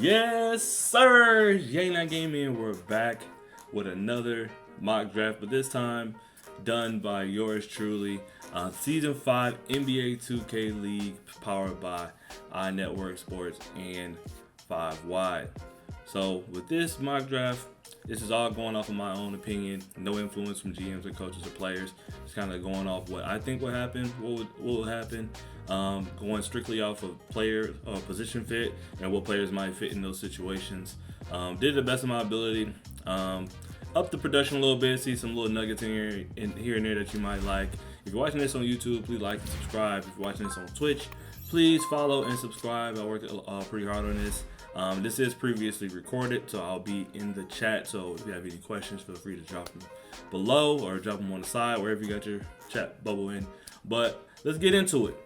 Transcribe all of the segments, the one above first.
Yes, sir. YEY Gaming. We're back with another mock draft, but this time done by yours truly. Season 5 NBA 2K League, powered by iNetwork Sports and 5Y. So with this mock draft, this is all going off of my own opinion. No influence from GMs or coaches or players. Just kind of going off what I think will happen, what will happen. Going strictly off of player position fit and what players might fit in those situations. Did the best of my ability. Up the production a little bit. See some little nuggets in here and there that you might like. If you're watching this on YouTube, please like and subscribe. If you're watching this on Twitch, please follow and subscribe. I worked pretty hard on this. This is previously recorded, so I'll be in the chat. So if you have any questions, feel free to drop them below or drop them on the side, wherever you got your chat bubble in. But let's get into it.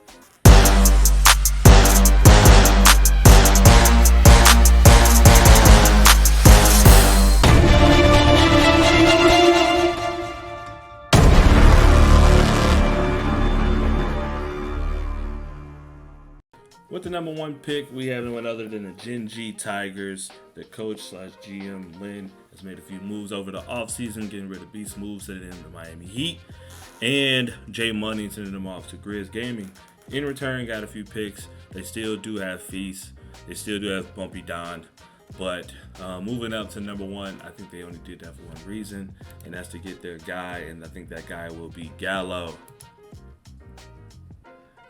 With the number 1 pick, we have no one other than the Gen G Tigers. The coach / GM Lynn has made a few moves over the offseason, getting rid of Beast Move, sending him to Miami Heat, and Jay Money sending them off to Grizz Gaming. In return, got a few picks. They still do have Feast. They still do have Bumpy Don. But moving up to number 1, I think they only did that for one reason, and that's to get their guy, and I think that guy will be Gallo.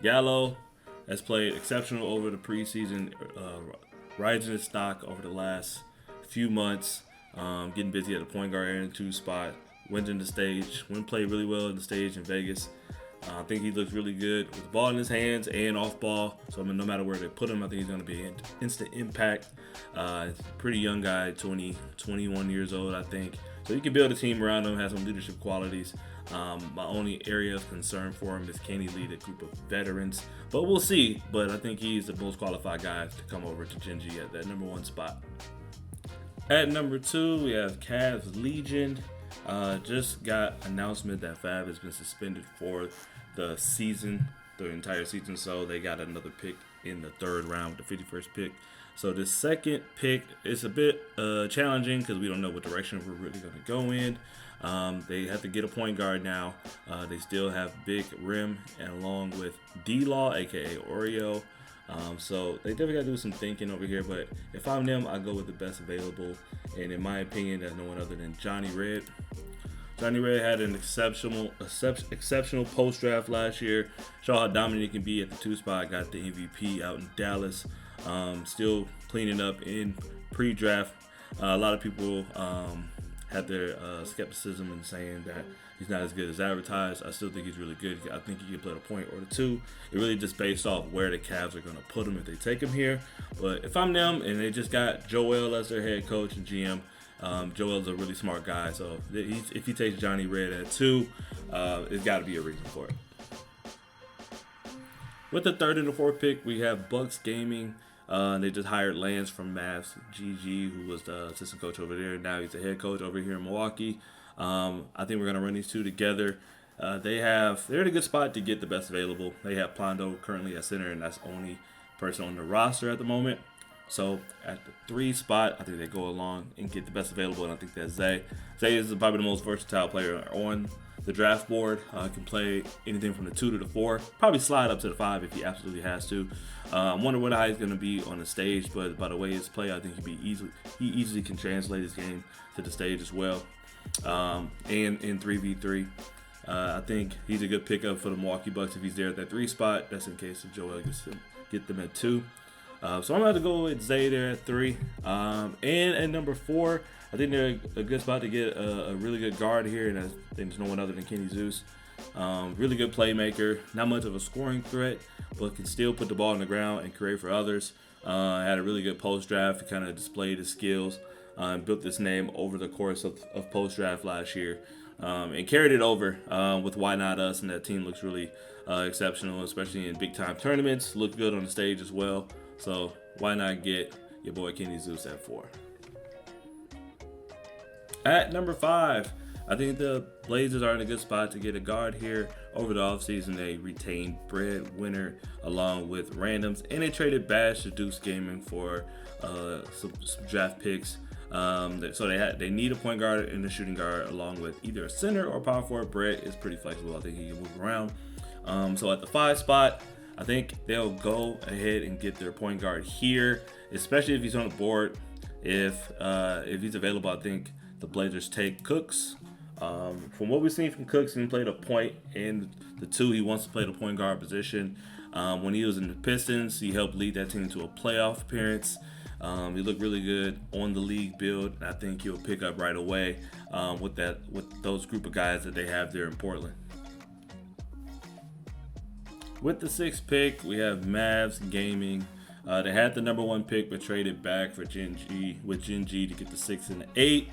Gallo has played exceptional over the preseason, rising his stock over the last few months, getting busy at the point guard and 2 spot, went in the stage, played really well in the stage in Vegas. I think he looks really good with the ball in his hands and off ball. So I mean, no matter where they put him, I think he's going to be an instant impact. Pretty young guy, 21 years old, I think. So you can build a team around him, has some leadership qualities. My only area of concern for him is can he lead a group of veterans? But we'll see. But I think he's the most qualified guy to come over to Gen G at that number 1 spot. At number 2, we have Cavs Legion. Just got announcement that Fab has been suspended for the season, the entire season. So they got another pick in the 3rd round, the 51st pick. So the 2nd pick is a bit challenging because we don't know what direction we're really going to go in. They have to get a point guard now. They still have Big Rim and along with D-Law, aka Oreo. So they definitely got to do some thinking over here. But if I'm them, I go with the best available. And in my opinion, there's no one other than Johnny Red. Johnny Red had an exceptional post draft last year. Showed how dominant he can be at the 2 spot. Got the MVP out in Dallas. Still cleaning up in pre-draft. A lot of people had their skepticism in saying that he's not as good as advertised. I still think he's really good. I think he can play the point or the 2. It really just based off where the Cavs are going to put him if they take him here. But if I'm them and they just got Joel as their head coach and GM, Joel's a really smart guy. So if he takes Johnny Red at 2, it's got to be a reason for it. With the 3rd and the 4th pick, we have Bucks Gaming. They just hired Lance from Mavs, GG, who was the assistant coach over there. Now he's the head coach over here in Milwaukee. I think we're going to run these 2 together. They're in a good spot to get the best available. They have Plondo currently at center, and that's the only person on the roster at the moment. So at the 3 spot, I think they go along and get the best available, and I think that's Zay. Zay is probably the most versatile player on the draft board. Can play anything from the 2 to the 4. Probably slide up to the 5 if he absolutely has to. I wonder what height he's going to be on the stage, but by the way his play, I think he easily can translate his game to the stage as well. And in 3v3, I think he's a good pickup for the Milwaukee Bucks if he's there at that 3 spot. That's in case if Joel get them at 2. So I'm going to go with Zay there at 3. And at number 4, I think they're a good spot to get a really good guard here, and I think there's no one other than Kenny Zeus. Really good playmaker, not much of a scoring threat, but can still put the ball on the ground and create for others. Had a really good post-draft, kind of displayed his skills, built this name over the course of post-draft last year, and carried it over with Why Not Us, and that team looks really exceptional, especially in big-time tournaments. Looked good on the stage as well, so why not get your boy Kenny Zeus at 4. At number 5, I think the Blazers are in a good spot to get a guard here. Over the offseason, they retained Breadwinner along with randoms, and they traded Bash to Deuce Gaming for some draft picks. So they need a point guard and a shooting guard along with either a center or power forward. Brett is pretty flexible. I think he can move around. So at the 5 spot, I think they'll go ahead and get their point guard here, especially if he's on the board. If he's available, I think the Blazers take Cooks. From what we've seen from Cooks, he played a point in the 2. He wants to play the point guard position. When he was in the Pistons, he helped lead that team to a playoff appearance. He looked really good on the league build, and I think he'll pick up right away with those group of guys that they have there in Portland. With the 6th pick, we have Mavs Gaming. They had the number 1 pick, but traded back for Gen G to get the 6 and the 8.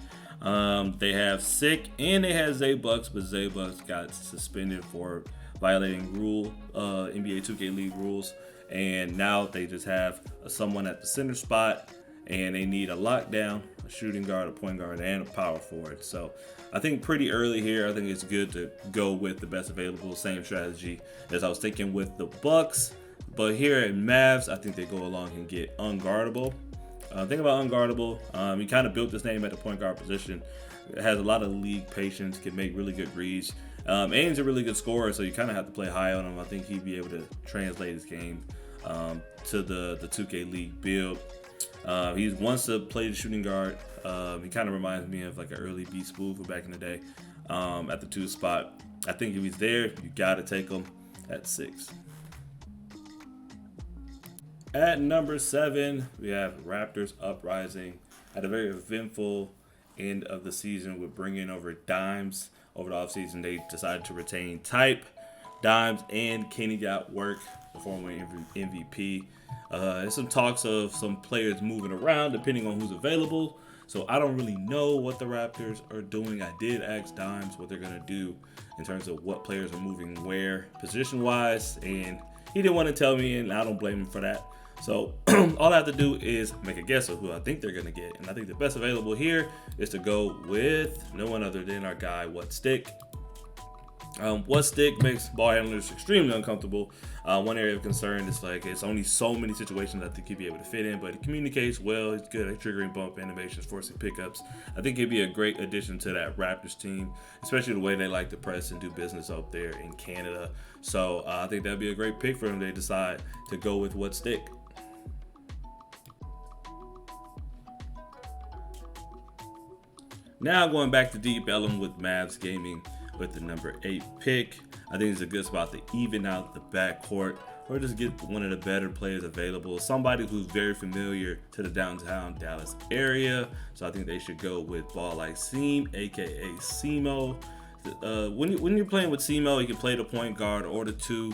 They have Sick and they have Zaybucks, but Zaybucks got suspended for violating NBA 2K League rules. And now they just have someone at the center spot, and they need a lockdown, a shooting guard, a point guard, and a power forward. So I think pretty early here, I think it's good to go with the best available, same strategy as I was thinking with the Bucks. But here at Mavs, I think they go along and get Unguardable. Think about Unguardable. He kind of built this name at the point guard position. Has a lot of league patience, can make really good reads. And he's a really good scorer, so you kind of have to play high on him. I think he'd be able to translate his game to the 2K League build. He wants to play the shooting guard. He kind of reminds me of like an early Beast Move back in the day at the 2 spot. I think if he's there, you got to take him at 6. At number 7, we have Raptors Uprising. Had a very eventful end of the season with bringing over Dimes. Over the offseason, they decided to retain Type, Dimes, and Kenny got work, the former MVP. There's some talks of some players moving around depending on who's available. So I don't really know what the Raptors are doing. I did ask Dimes what they're going to do in terms of what players are moving where position-wise, and he didn't want to tell me, and I don't blame him for that. So all I have to do is make a guess of who I think they're going to get. And I think the best available here is to go with no one other than our guy, What Stick. What Stick makes ball handlers extremely uncomfortable. One area of concern is like it's only so many situations I think he'd be able to fit in, but he communicates well. He's good at triggering bump animations, forcing pickups. I think he'd be a great addition to that Raptors team, especially the way they like to press and do business up there in Canada. So I think that'd be a great pick for him. They decide to go with What Stick. Now going back to Deep Ellum with Mavs Gaming with the number 8 pick. I think it's a good spot to even out the backcourt or just get one of the better players available. Somebody who's very familiar to the downtown Dallas area. So I think they should go with Ball Like Seam, aka Simo. When you're playing with Simo, he can play the point guard or the 2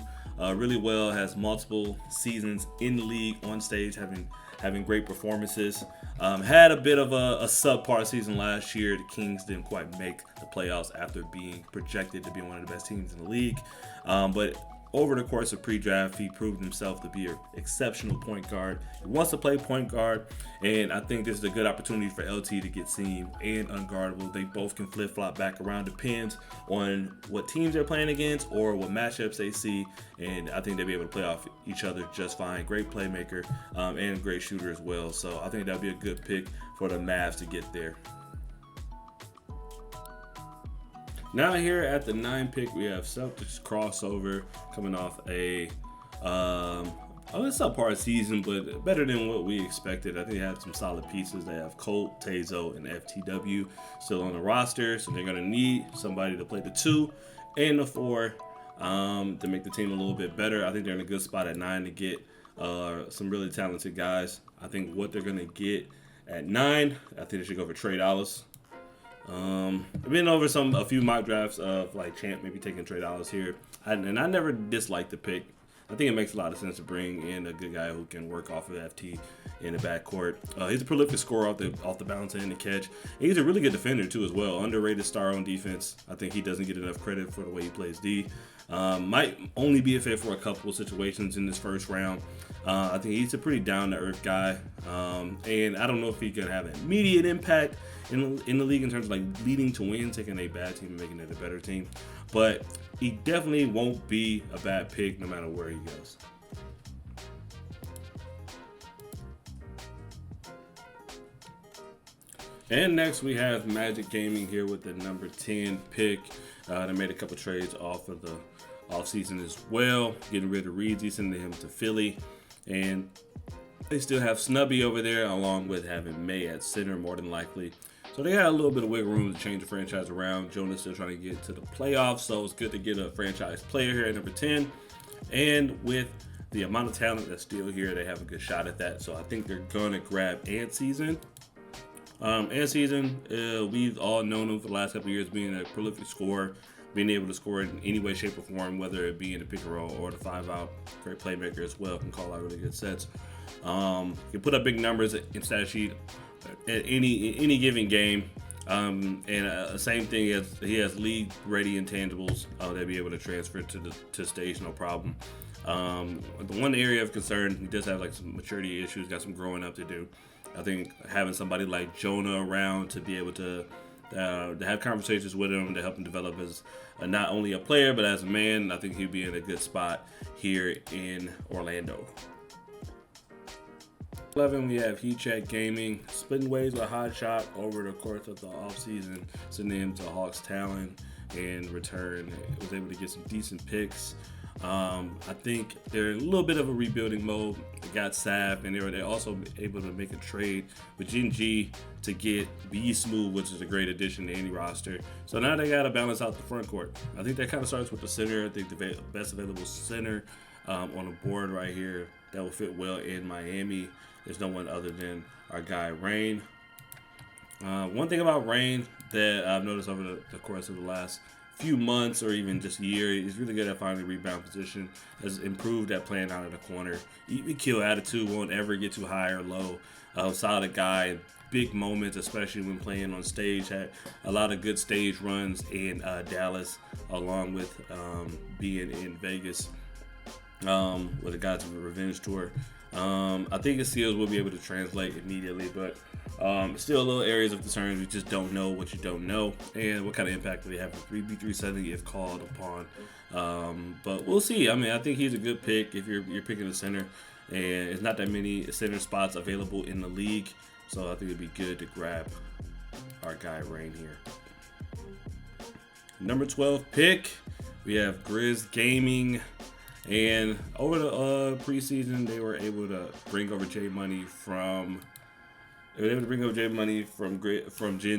really well. Has multiple seasons in the league on stage, having great performances. Had a bit of a subpar season last year. The Kings didn't quite make the playoffs after being projected to be one of the best teams in the league. But over the course of pre-draft, he proved himself to be an exceptional point guard. He wants to play point guard, and I think this is a good opportunity for LT to get Seam and Unguardable. They both can flip-flop back around. Depends on what teams they're playing against or what matchups they see, and I think they'll be able to play off each other just fine. Great playmaker and a great shooter as well, so I think that'll be a good pick for the Mavs to get there. Now here at the 9 pick, we have Celtics crossover coming off a subpar season, but better than what we expected. I think they have some solid pieces. They have Colt, Tazo, and FTW still on the roster, so they're going to need somebody to play the 2 and the 4 to make the team a little bit better. I think they're in a good spot at 9 to get some really talented guys. I think what they're going to get at 9, I think they should go for Trey Dollars. I've been over a few mock drafts of like Champ maybe taking Trey Dollars here, and I never disliked the pick. I think it makes a lot of sense to bring in a good guy who can work off of FT in the backcourt. He's a prolific scorer off the bounce and the catch. And he's a really good defender too as well. Underrated star on defense. I think he doesn't get enough credit for the way he plays D. Might only be a fit for a couple of situations in this first round. I think he's a pretty down-to-earth guy, and I don't know if he can have an immediate impact in the league in terms of like leading to win, taking a bad team and making it a better team. But he definitely won't be a bad pick no matter where he goes. And next we have Magic Gaming here with the number 10 pick. They made a couple trades off of the offseason as well, getting rid of Reedsy, sending him to Philly. And they still have Snubby over there, along with having May at center more than likely. So they got a little bit of wiggle room to change the franchise around. Jonah's still trying to get to the playoffs, so it's good to get a franchise player here at number 10. And with the amount of talent that's still here, they have a good shot at that. So I think they're going to grab Antseason. Antseason, we've all known him for the last couple of years being a prolific scorer, being able to score in any way, shape, or form, whether it be in the pick and roll or the 5-out. Great playmaker as well, can call out really good sets. Can put up big numbers in stat sheet at any given game. Same thing as he has league-ready intangibles they'll be able to transfer to stage no problem. The one area of concern, he does have like some maturity issues, got some growing up to do. I think having somebody like Jonah around to be able to have conversations with him to help him develop as not only a player but as a man, I think he'd be in a good spot here in Orlando. 11, we have Heatcheck Gaming, splitting ways with Hot Shot over the course of the offseason, sending him to Hawks Talon, and return was able to get some decent picks. I think they're in a little bit of a rebuilding mode. They got Sav, and they're also able to make a trade with Gen to get B Smooth, which is a great addition to any roster. So now they got to balance out the front court. I think that kind of starts with the center. I think the best available center on the board right here that will fit well in Miami. There's no one other than our guy Rain. One thing about Rain that I've noticed over the course of the last few months or even just a year, he's really good at finding rebound position, has improved at playing out of the corner. Even kill attitude, won't ever get too high or low. Solid guy, big moments, especially when playing on stage. Had a lot of good stage runs in Dallas, along with being in Vegas with the guys of the Revenge Tour. I think his skills will be able to translate immediately, but still little areas of concern. We just don't know what you don't know, and what kind of impact will they have for 3B370 if called upon. But we'll see. I mean, I think he's a good pick if you're picking a center, and it's not that many center spots available in the league, so I think it'd be good to grab our guy Rain here. Number 12 pick, we have Grizz Gaming. And over the preseason, they were able to bring over J Money from Gen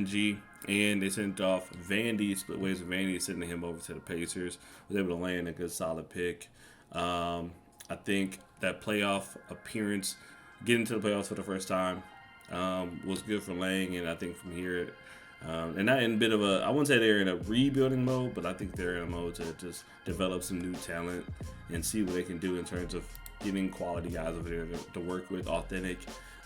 G, and they sent off Vandy, split ways with Vandy, sending him over to the Pacers. Was able to land a good solid pick. I think that playoff appearance, getting to the playoffs for the first time, was good for Lang, and I think from here. And not in a bit of a, I wouldn't say they're in a rebuilding mode, but I think they're in a mode to just develop some new talent and see what they can do in terms of getting quality guys over there to work with, authentic,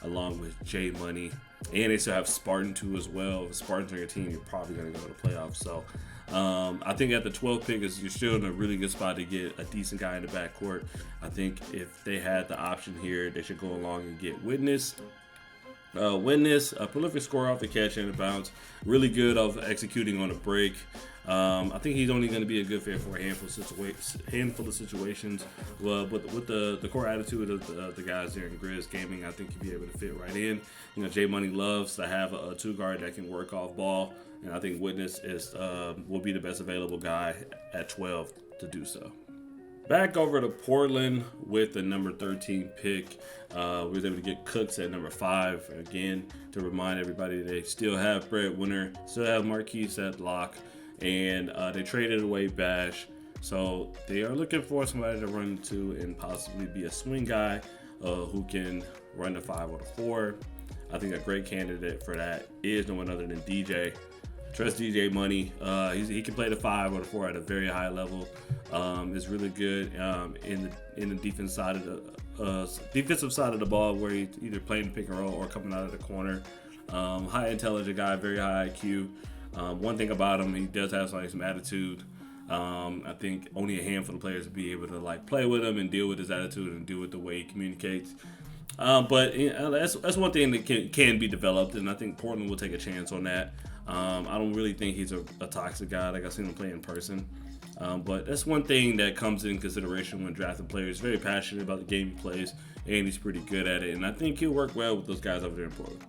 along with J Money. And they still have Spartan too as well. If Spartan's on your team, you're probably going to go to the playoffs. So I think at the 12th pick, you're still in a really good spot to get a decent guy in the backcourt. I think if they had the option here, they should go along and get Witness. A prolific scorer off the catch and the bounce, really good of executing on a break. I think he's only going to be a good fit for a handful of situations. Well, but with the core attitude of the guys there in Grizz Gaming, I think he'd be able to fit right in. You know, J Money loves to have a two guard that can work off ball, and I think Witness will be the best available guy at 12 to do so. Back over to Portland with the number 13 pick. We was able to get Cooks at number 5. Again, to remind everybody, they still have Brett Winter, still have Marquise at lock, and they traded away Bash. So they are looking for somebody to run to and possibly be a swing guy who can run the 5 or the 4. I think a great candidate for that is no one other than DJ. Trust DJ Money. He can play the 5 or the 4 at a very high level. Is really good in the defense side of the defensive side of the ball, where he's either playing the pick and roll or coming out of the corner. High intelligent guy, very high IQ. One thing about him, he does have some attitude. I think only a handful of players would be able to like play with him and deal with his attitude and deal with the way he communicates. But that's one thing that can be developed, and I think Portland will take a chance on that. I don't really think he's a toxic guy. Like, I've seen him play in person. But that's one thing that comes in consideration when drafting players. Very passionate about the game he plays, and he's pretty good at it. And I think he'll work well with those guys over there in Portland.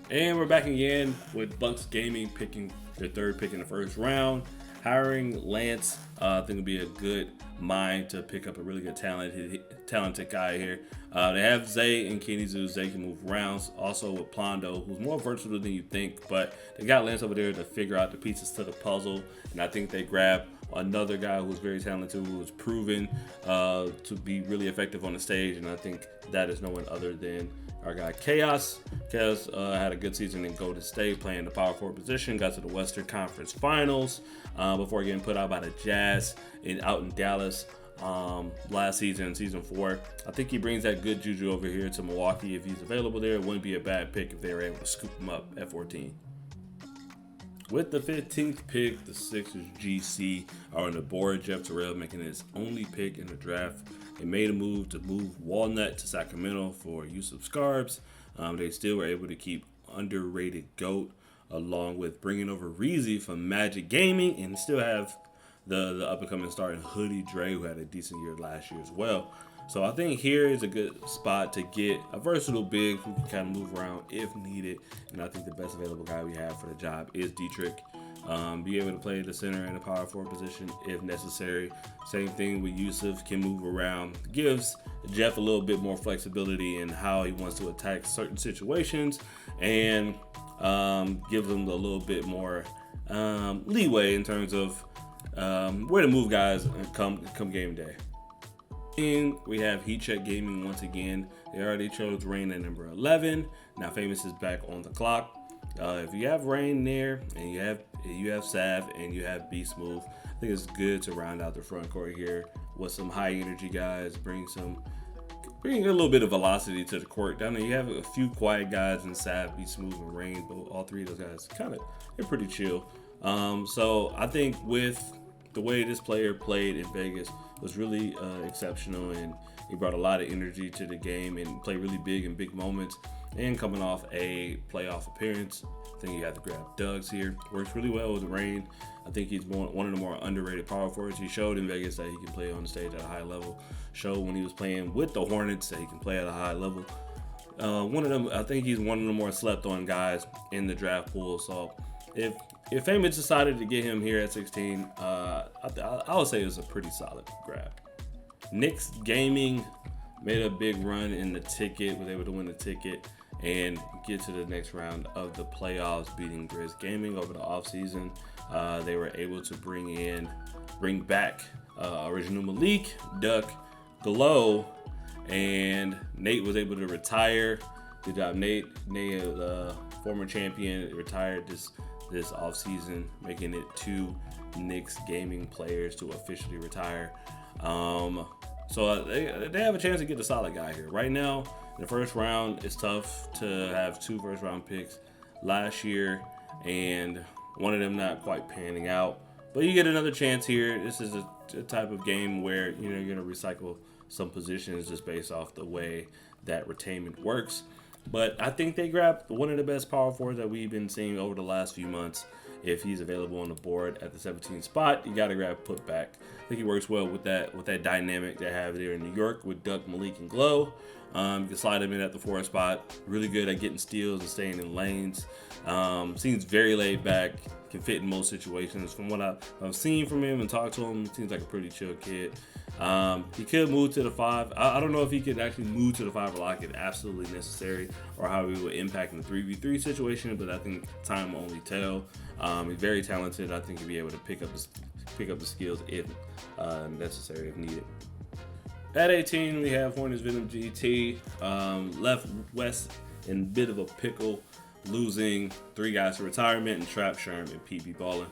And we're back again with Bucks Gaming picking their 3rd pick in the 1st round. Hiring Lance, I think will be a good mind to pick up a really good talented guy here. They have Zay and Kenny Zoo. Zay can move around. Also with Plondo, who's more versatile than you think, but they got Lance over there to figure out the pieces to the puzzle. And I think they grab another guy who's very talented, who was proven to be really effective on the stage. And I think that is no one other than our guy Chaos. Chaos had a good season in Golden State, playing the power forward position. Got to the Western Conference Finals before getting put out by the Jazz out in Dallas last season, season 4. I think he brings that good juju over here to Milwaukee. If he's available there, it wouldn't be a bad pick if they were able to scoop him up at 14. With the 15th pick, the Sixers GC are on the board. Jeff Terrell making his only pick in the draft. They made a move to move Walnut to Sacramento for Yusuf Scarves. They still were able to keep underrated GOAT, along with bringing over Reezy from Magic Gaming, and still have the up-and-coming star in Hoodie Dre, who had a decent year last year as well. So I think here is a good spot to get a versatile big who can kind of move around if needed. And I think the best available guy we have for the job is Dietrich. Be able to play the center and the power forward position if necessary. Same thing with Yusuf, can move around. Gives Jeff a little bit more flexibility in how he wants to attack certain situations, and gives him a little bit more leeway in terms of where to move guys come game day. And we have Heat Check Gaming once again. They already chose Rain at number 11. Now Famous is back on the clock. If you have Rain there, and you have Sav, and you have Beast Move, I think it's good to round out the front court here with some high energy guys. Bring a little bit of velocity to the court. Down there you have a few quiet guys in Sav, Beast Move, and Rain, but all 3 of those guys they're pretty chill. So I think with the way this player played in Vegas was really exceptional, and he brought a lot of energy to the game and played really big in big moments. And coming off a playoff appearance, I think you have to grab Doug's here. Works really well with Rain. I think he's one of the more underrated power forwards. He showed in Vegas that he can play on the stage at a high level. Showed when he was playing with the Hornets that he can play at a high level. I think he's one of the more slept on guys in the draft pool. So if Famous decided to get him here at 16, I would say it's a pretty solid grab. Knicks Gaming made a big run in the ticket, was able to win the ticket and get to the next round of the playoffs, beating Grizz Gaming over the offseason. They were able to bring back original Malik, Duck, Glow, and Nate was able to retire. Good job, Nate. Nate, former champion, retired this offseason, making it 2 Knicks Gaming players to officially retire. So they have a chance to get a solid guy here. Right now, in the first round, it's tough to have 2 first-round picks last year, and one of them not quite panning out. But you get another chance here. This is a type of game where you're going to recycle some positions just based off the way that retainment works. But I think they grabbed one of the best power forwards that we've been seeing over the last few months. If he's available on the board at the 17th spot, you got to grab Putback. I think he works well with that dynamic they have there in New York with Duck, Malik, and Glow. You can slide him in at the 4th spot. Really good at getting steals and staying in lanes. Seems very laid back. Can fit in most situations. From what I've seen from him and talked to him, seems like a pretty chill kid. He could move to the 5. I don't know if he could actually move to the 5 block if absolutely necessary, or how he would impact in the 3v3 situation, but I think time will only tell. He's very talented. I think he'll be able to pick up the skills if necessary, if needed. At 18, we have Hornets Venom GT. Left West in a bit of a pickle, losing 3 guys to retirement and Trap, Sherm, and PB Ballin.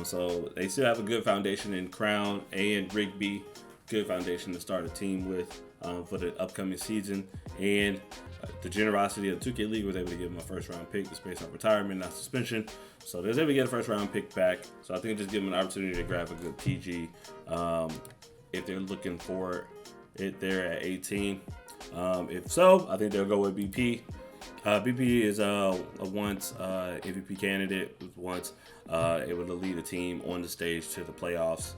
So they still have a good foundation in Crown and Rigby. Good foundation to start a team with for the upcoming season. And the generosity of the 2K League was able to give him a first-round pick just based on retirement, not suspension. So they're able to get a first-round pick back. So I think just give them an opportunity to grab a good PG if they're looking for it there at 18. If so, I think they'll go with BP. BP is a once MVP candidate, was once able to lead a team on the stage to the playoffs.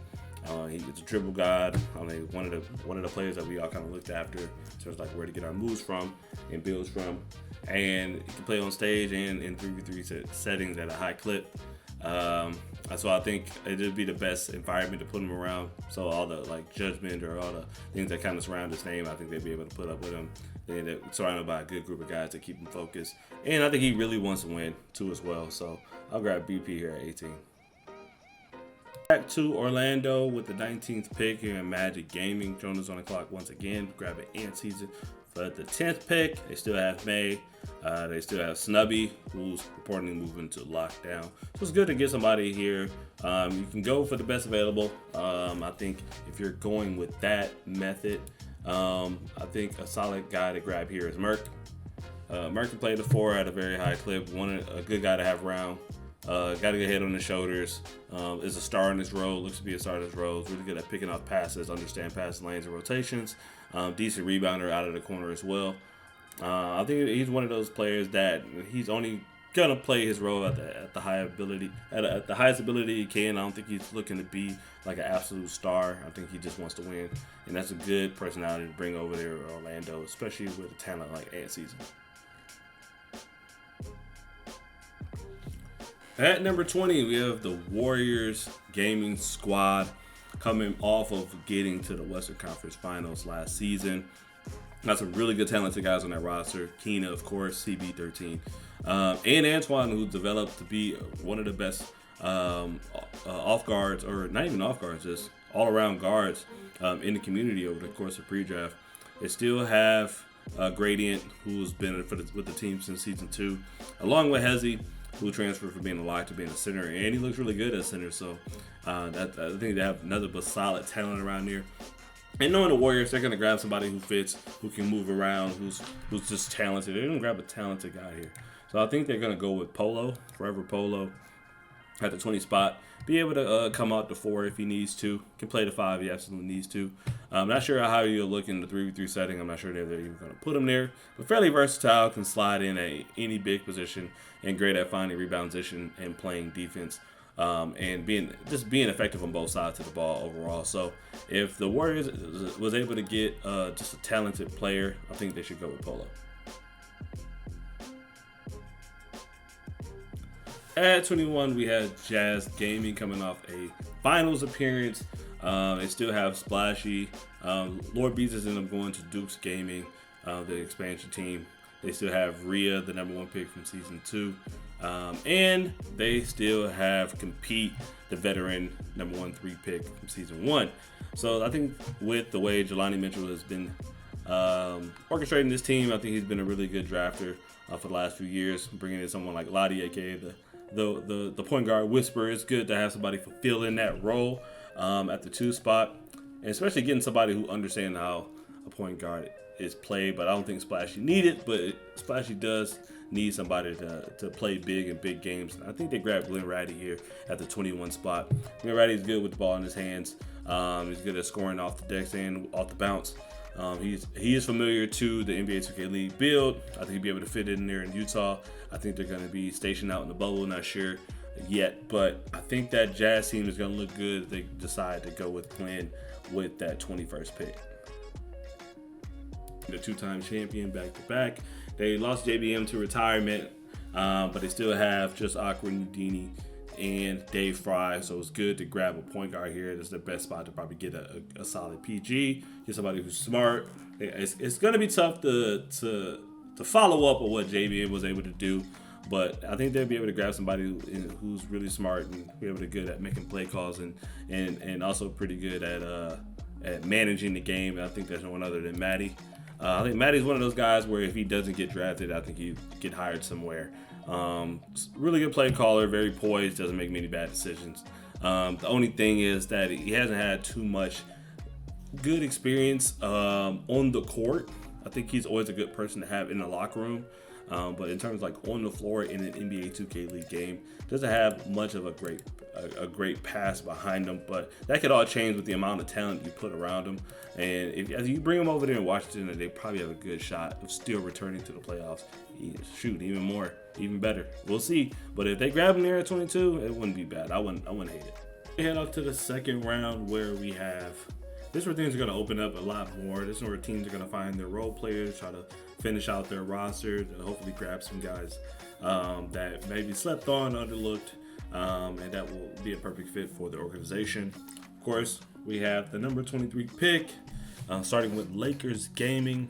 He's a dribble god. I mean, one of the players that we all kind of looked after in terms of like where to get our moves from and builds from. And he can play on stage and in 3v3 settings at a high clip. So I think it'd be the best environment to put him around. So all the like judgment or all the things that kind of surround his name, I think they'd be able to put up with him. They're surrounded by a good group of guys to keep him focused. And I think he really wants to win too as well. So I'll grab BP here at 18. Back to Orlando with the 19th pick here in Magic Gaming. Jonas on the clock once again, grabbing Ant Season for the 10th pick. They still have May. They still have Snubby, who's reportedly moving to lockdown. So it's good to get somebody here. You can go for the best available. I think if you're going with that method, I think a solid guy to grab here is Merc. Merc can play the 4 at a very high clip. A good guy to have around. Got a good head on the shoulders. Is a star in this role. Looks to be a star in this role. Really good at picking off passes, understand pass lanes and rotations. Decent rebounder out of the corner as well. I think he's one of those players that he's only gonna play his role at the highest ability he can. I don't think he's looking to be like an absolute star. I think he just wants to win, and that's a good personality to bring over there to Orlando, especially with a talent like Ant Season. At number 20, we have the Warriors Gaming squad coming off of getting to the Western Conference Finals last season. Got some really good talented guys on that roster. Keena, of course, CB13. And Antoine, who developed to be one of the best off guards, or not even off guards, just all-around guards in the community over the course of pre-draft. They still have Gradient, who's been with the team since season 2, along with Hezzy, who transferred from being a lock to being a center, and he looks really good at center. So I think they have another but solid talent around here. And knowing the Warriors, they're gonna grab somebody who fits, who can move around, who's just talented. They're gonna grab a talented guy here. So I think they're gonna go with Polo, Forever Polo, at the 20 spot. Be able to come out the 4 if he needs to. Can play the 5 if he absolutely needs to. I'm not sure how you'll look in the 3v3 setting. I'm not sure they're even going to put him there. But fairly versatile, can slide in any big position, and great at finding rebound position and playing defense. And being effective on both sides of the ball overall. So if the Warriors was able to get just a talented player, I think they should go with Polo. At 21, we had Jazz Gaming coming off a finals appearance. They still have Splashy. Lord Beezus ended up going to Duke's Gaming, the expansion team. They still have Rhea, the number 1 pick from season 2. And they still have Compete, the veteran number 1 3 pick from season 1. So I think with the way Jelani Mitchell has been orchestrating this team, I think he's been a really good drafter for the last few years. Bringing in someone like Lottie, aka the point guard whisperer. It's good to have somebody fulfilling that role at the 2 spot, and especially getting somebody who understands how a point guard is played. But I don't think Splashy needed, but Splashy does need somebody to play big in big games. I think they grabbed Glenn Ratty here at the 21 spot. Glenn Ratty's good with the ball in his hands. He's good at scoring off the decks and off the bounce. He is familiar to the NBA 2K League build. I think he'll be able to fit in there in Utah. I think they're going to be stationed out in the bubble. Not sure yet, but I think that Jazz team is going to look good if they decide to go with Glenn with that 21st pick. The 2-time champion back-to-back. They lost JBM to retirement, but they still have just Aqua Nudini and Dave Fry, so it's good to grab a point guard here. That's the best spot to probably get a solid PG, get somebody who's smart. It's going to be tough to follow up on what JBM was able to do, but I think they'll be able to grab somebody who's really smart and be able to good at making play calls and also pretty good at managing the game. And I think there's no one other than Maddie. I think Matty's one of those guys where if he doesn't get drafted, I think he'd get hired somewhere. Really good play caller, very poised, doesn't make many bad decisions. The only thing is that he hasn't had too much good experience on the court. I think he's always a good person to have in the locker room. But in terms of like on the floor in an NBA 2K League game, doesn't have much of a great pass behind him. But that could all change with the amount of talent you put around him. And if you bring him over there in Washington, they probably have a good shot of still returning to the playoffs. Shoot, even more, even better. We'll see. But if they grab him there at 22, it wouldn't be bad. I wouldn't hate it. We head off to the second round where we have. This is where things are going to open up a lot more. This is where teams are going to find their role players, try to finish out their roster, and hopefully grab some guys that maybe slept on, underlooked, and that will be a perfect fit for the organization. Of course, we have the number 23 pick, starting with Lakers Gaming.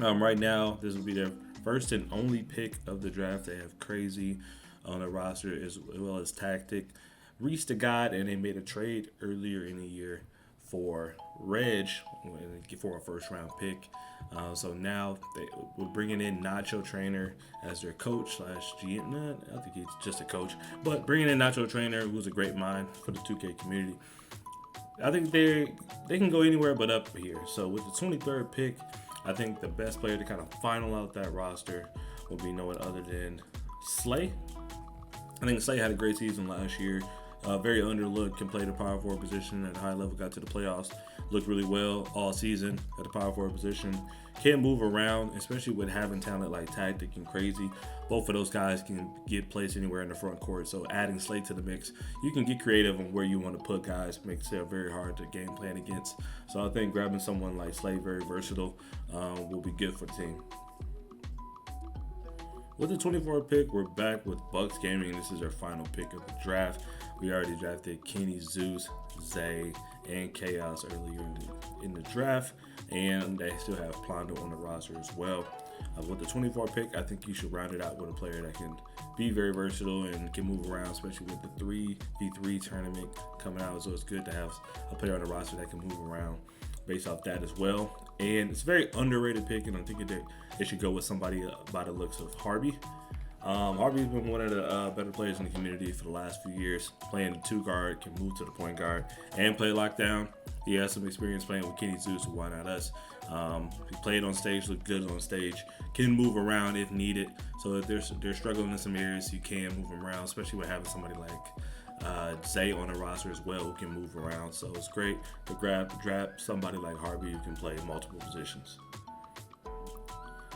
Right now, this will be their first and only pick of the draft. They have Crazy on the roster as well as Tactic, Reese the God, and they made a trade earlier in the year for Reg for a first round pick. So now we're bringing in Nacho Trainer as their coach / GM. I think he's just a coach, but bringing in Nacho Trainer, who's a great mind for the 2K community. I think they can go anywhere but up here. So with the 23rd pick, I think the best player to kind of final out that roster will be no one other than Slay. I think Slay had a great season last year. Very underlooked, can play the power forward position at a high level, got to the playoffs, looked really well all season at the power forward position. Can move around, especially with having talent like Tactic and Crazy. Both of those guys can get placed anywhere in the front court. So adding Slate to the mix, you can get creative on where you want to put guys, makes it very hard to game plan against. So I think grabbing someone like Slate, very versatile, will be good for the team. With the 24th pick, we're back with Bucks Gaming. This is our final pick of the draft. We already drafted Kenny, Zeus, Zay, and Chaos earlier in the draft, and they still have Plondo on the roster as well. With the 24th pick, I think you should round it out with a player that can be very versatile and can move around, especially with the 3v3 tournament coming out. So it's good to have a player on the roster that can move around based off that as well. And it's a very underrated pick, and I'm thinking that they should go with somebody by the looks of Harvey. Harvey's been one of the better players in the community for the last few years, playing the 2 guard, can move to the point guard, and play lockdown. He has some experience playing with Kenny Zeus, so why not us? He played on stage, looked good on stage, can move around if needed. So if they're struggling in some areas, you can move them around, especially with having somebody like Zay on the roster as well who can move around. So it's great to draft somebody like Harvey who can play multiple positions.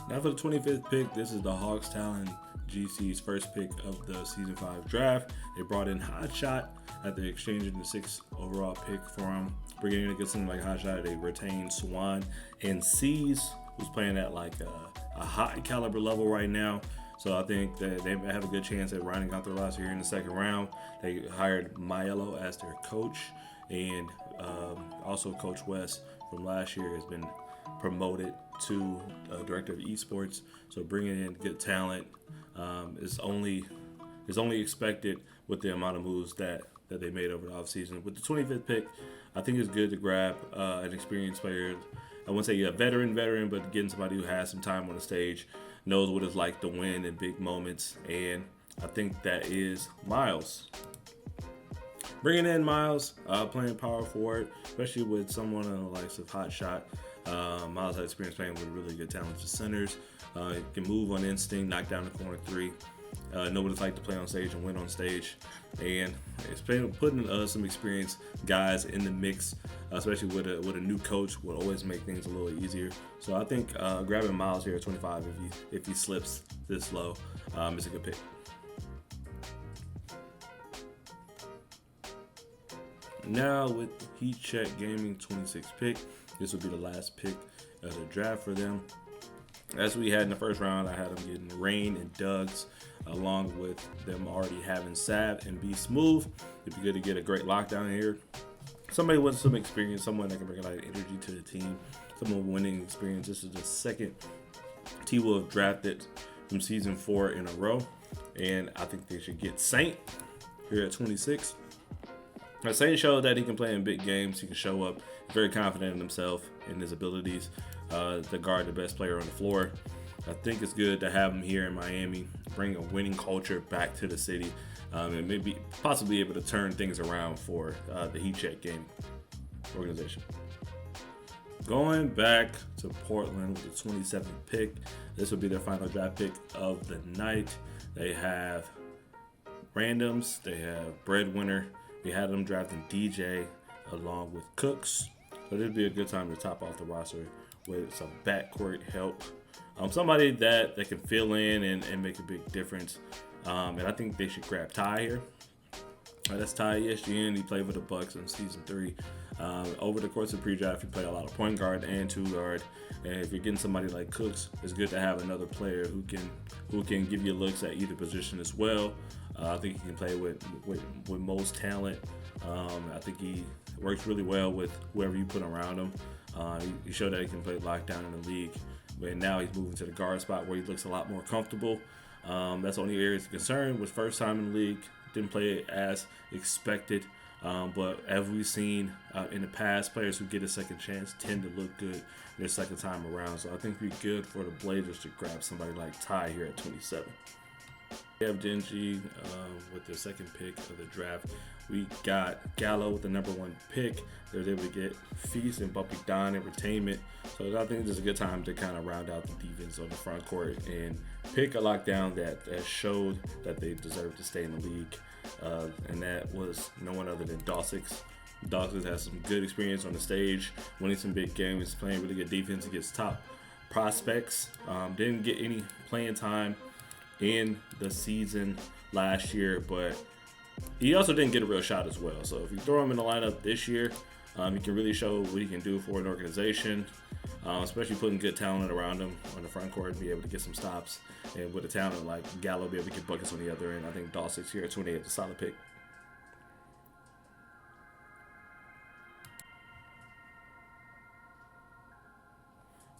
Now for the 25th pick, this is the Hawks Talent GC's first pick of the Season 5 draft. They brought in Hotshot after exchanging the 6th overall pick for him. Bringing in against something like Hotshot, they retained Swan and C's, who's playing at like a high caliber level right now. So I think that they have a good chance at rounding out the roster here in the second round. They hired Myello as their coach, and also Coach West from last year has been promoted to director of esports. So bringing in good talent is only expected with the amount of moves that they made over the offseason. With the 25th pick, I think it's good to grab an experienced player. I wouldn't say a veteran, but getting somebody who has some time on the stage, knows what it's like to win in big moments, and I think that is Miles. Bringing in Miles, playing power forward, especially with someone on the likes of Hotshot. Miles has experience playing with really good talented centers. Can move on instinct, knock down the corner 3. Know what it's like to play on stage and win on stage. And it's putting some experienced guys in the mix, especially with a new coach, will always make things a little easier. So I think grabbing Miles here at 25, if he slips this low, is a good pick. Now with Heat Check Gaming 26th pick, this will be the last pick of the draft for them. As we had in the first round, I had them getting Rain and Dugs, along with them already having Sav and Be Smooth. It'd be good to get a great lockdown here. Somebody with some experience, someone that can bring a lot of energy to the team, someone with winning experience. This is the second T-Wolf drafted from season 4 in a row, and I think they should get Saint here at 26. Now, Saint showed that he can play in big games. He can show up, very confident in himself and his abilities. to guard the best player on the floor. I think it's good to have him here in Miami, bring a winning culture back to the city, and maybe possibly able to turn things around for the Heat Check Gaming organization. Going back to Portland with the 27th pick. This will be their final draft pick of the night. They have randoms. They have breadwinner. We had them drafting DJ along with Cooks. So this would be a good time to top off the roster with some backcourt help. Somebody that can fill in and make a big difference. And I think they should grab Ty here. That's Ty ESGN. He played for the Bucks in season 3. Over the course of pre-draft, he played a lot of point guard and 2 guard. And if you're getting somebody like Cooks, it's good to have another player who can give you looks at either position as well. I think he can play with most talent. I think he works really well with whoever you put around him. He showed that he can play lockdown in the league. But now he's moving to the guard spot where he looks a lot more comfortable. That's the only area of concern. Was first time in the league, didn't play as expected. But as we've seen in the past, players who get a second chance tend to look good their second time around. So I think it'd be good for the Blazers to grab somebody like Ty here at 27. We have Genji with the second pick of the draft. We got Gallo with the number 1 pick. They were able to get Feast and Bumpy Don in retainment. So I think this is a good time to kind of round out the defense on the front court and pick a lockdown that showed that they deserve to stay in the league. And that was no one other than Dawsix. Dawsix has some good experience on the stage, winning some big games, playing really good defense against top prospects. Didn't get any playing time in the season last year, but he also didn't get a real shot as well. So if you throw him in the lineup this year, he can really show what he can do for an organization, especially putting good talent around him on the front court and be able to get some stops. And with a talent like Gallo, be able to get buckets on the other end. I think Dawsix here at 28 is a solid pick.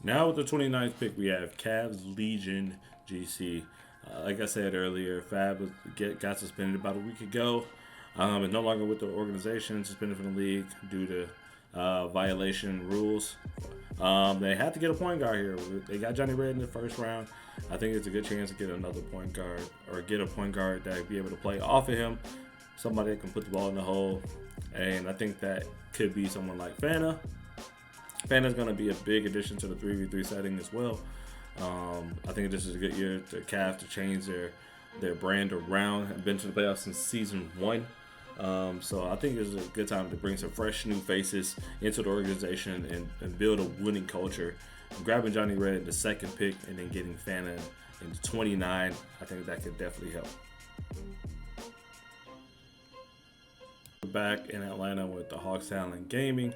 Now with the 29th pick, we have Cavs Legion GC. Like I said earlier, Fab got suspended about a week ago. Is no longer with the organization, suspended from the league due to violation rules. They had to get a point guard here. They got Johnny Red in the first round. I think it's a good chance to get another point guard or get a point guard that be able to play off of him. Somebody that can put the ball in the hole. And I think that could be someone like Fana. Fana's going to be a big addition to the 3v3 setting as well. I think this is a good year to Cavs to change their brand around. Have been to the playoffs since season 1. So I think it's a good time to bring some fresh new faces into the organization and build a winning culture. Grabbing Johnny Red in the second pick and then getting Fana in 29, I think that could definitely help. We're back in Atlanta with the Hawks Talent Gaming.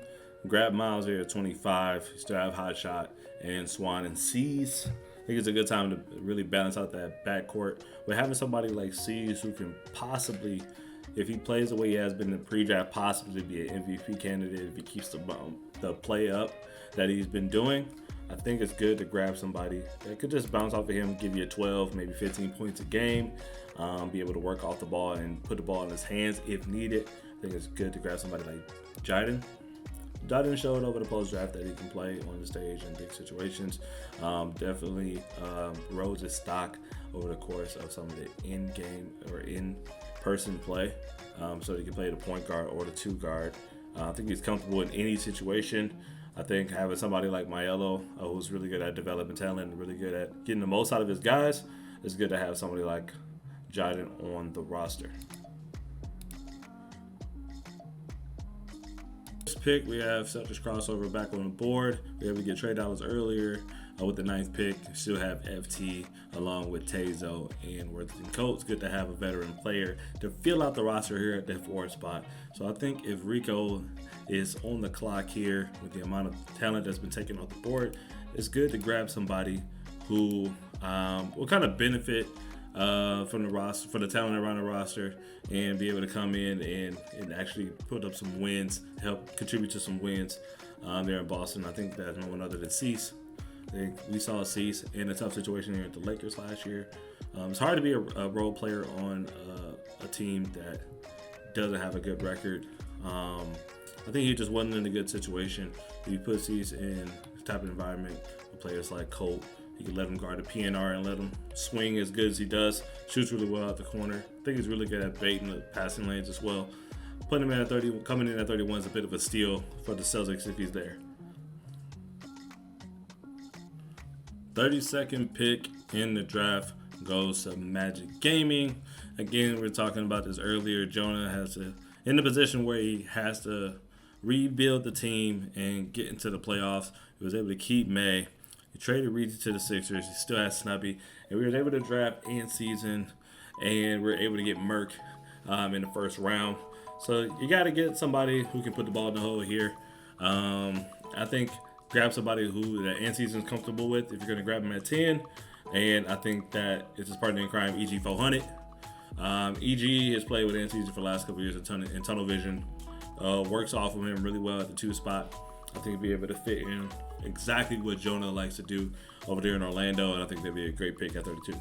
Grab Miles here at 25. You still have Hot Shot and Swan and C's. I think it's a good time to really balance out that backcourt. But having somebody like C's who can possibly, if he plays the way he has been in the pre-draft, possibly be an MVP candidate if he keeps the play up that he's been doing. I think it's good to grab somebody that could just bounce off of him, give you 12, maybe 15 points a game, be able to work off the ball and put the ball in his hands if needed. I think it's good to grab somebody like Jaden. Jaden showed over the post-draft that he can play on the stage in big situations. Definitely rose his stock over the course of some of the in-game or in-person play. So he can play the point guard or the 2 guard. I think he's comfortable in any situation. I think having somebody like Maiello, who's really good at developing talent and really good at getting the most out of his guys, it's good to have somebody like Jaden on the roster. This pick, we have Celtics crossover back on the board. We were able to get trade dollars earlier with the 9th pick. Still have FT along with Tazo and Worthington Coates. Good to have a veteran player to fill out the roster here at that 4th spot. So I think if Rico is on the clock here with the amount of talent that's been taken off the board, it's good to grab somebody who will kind of benefit from the roster, for the talent around the roster, and be able to come in and actually put up some wins, help contribute to some wins there in Boston. I think that's no one other than Cease. We saw Cease in a tough situation here at the Lakers last year. It's hard to be a role player on a team that doesn't have a good record. I think he just wasn't in a good situation. He put Cease in type of environment with players like Colt. You can let him guard the PNR and let him swing as good as he does. Shoots really well out the corner. I think he's really good at baiting the passing lanes as well. Putting him in at 30, coming in at 31 is a bit of a steal for the Celtics if he's there. 32nd pick in the draft goes to Magic Gaming. Again, we were talking about this earlier. Jonah has in the position where he has to rebuild the team and get into the playoffs. He was able to keep May. He traded Reed to the Sixers. He still has Snubby. And we were able to draft in season, and we were able to get Merck in the first round. So you got to get somebody who can put the ball in the hole here. I think grab somebody who the end season is comfortable with if you're going to grab him at 10. And I think that it's his partner in crime, EG 400. EG has played with end season for the last couple of years in tunnel vision. Works off of him really well at the 2 spot. I think he'll be able to fit in exactly what Jonah likes to do over there in Orlando. And I think that'd be a great pick at 32.